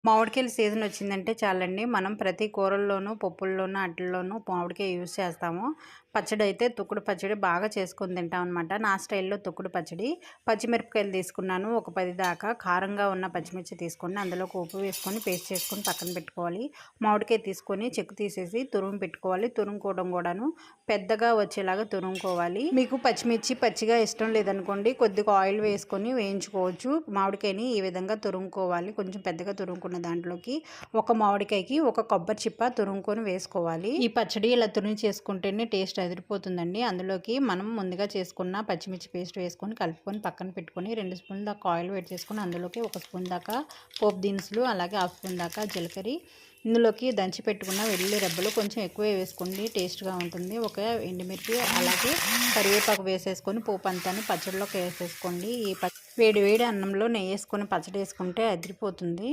మామిడికాయల season వచ్చిందంటే చాలండి. మనం ప్రతి కూరల్లోనూ, పప్పుల్లోనూ, ఆటిల్లోనూ మామిడికాయ యూజ్ చేస్తాము. పచ్చడి అయితే తొక్కుడు పచ్చడి బాగా చేసుకొని తింటామనమాట. నా స్టైల్‌లో తొక్కుడు పచ్చడి. పచ్చిమిరపకాయలు తీసుకున్నాను ఒక 10 దాకా. కారంగా ఉన్న పచ్చిమిర్చి తీసుకొని అందులోకి ఉప్పు వేసుకొని పేస్ట్ చేసుకొని పక్కన పెట్టుకోవాలి. మామిడికాయ తీసుకొని చెక్కు తీసేసి తురుము పెట్టుకోవాలి. తురుముకోవడం కూడాను పెద్దగా వచ్చేలాగా తురుముకోవాలి. మీకు పచ్చిమిర్చి పచ్చిగా ఇష్టం లేదనుకోండి, కొద్దిగా ఆయిల్ వేసుకొని వేయించుకోవచ్చు. మామిడికాయని ఈ విధంగా తురుముకోవాలి. కొంచెం పెద్దగా తురుముకున్న దాంట్లోకి ఒక మామిడికాయకి ఒక కొబ్బరి చిప్ప తురుముకొని వేసుకోవాలి. ఈ పచ్చడి ఇలా తురిమి చేసుకుంటేనే టేస్ట్ అదిరిపోతుందండి. అందులోకి మనం ముందుగా చేసుకున్న పచ్చిమిర్చి పేస్ట్ వేసుకొని కలుపుకొని పక్కన పెట్టుకొని 2 స్పూన్ల దాకా ఆయిల్ వేడి చేసుకొని అందులోకి 1 స్పూన్ దాకా పోపు దినుసులు, అలాగే 1/2 స్పూన్ దాకా జీలకర్ర, ఇందులోకి దంచి పెట్టుకున్న వెల్లుల్లి రెబ్బలు కొంచెం ఎక్కువ వేసుకోండి, టేస్ట్గా ఉంటుంది. ఒక ఎండుమిర్చి అలాగే కరివేపాకు వేసేసుకొని పోపు అంతాను పచ్చడిలోకి వేసేసుకోండి. ఈ వేడి వేడి అన్నంలో నెయ్యి వేసుకొని పచ్చడి వేసుకుంటే అదిరిపోతుంది.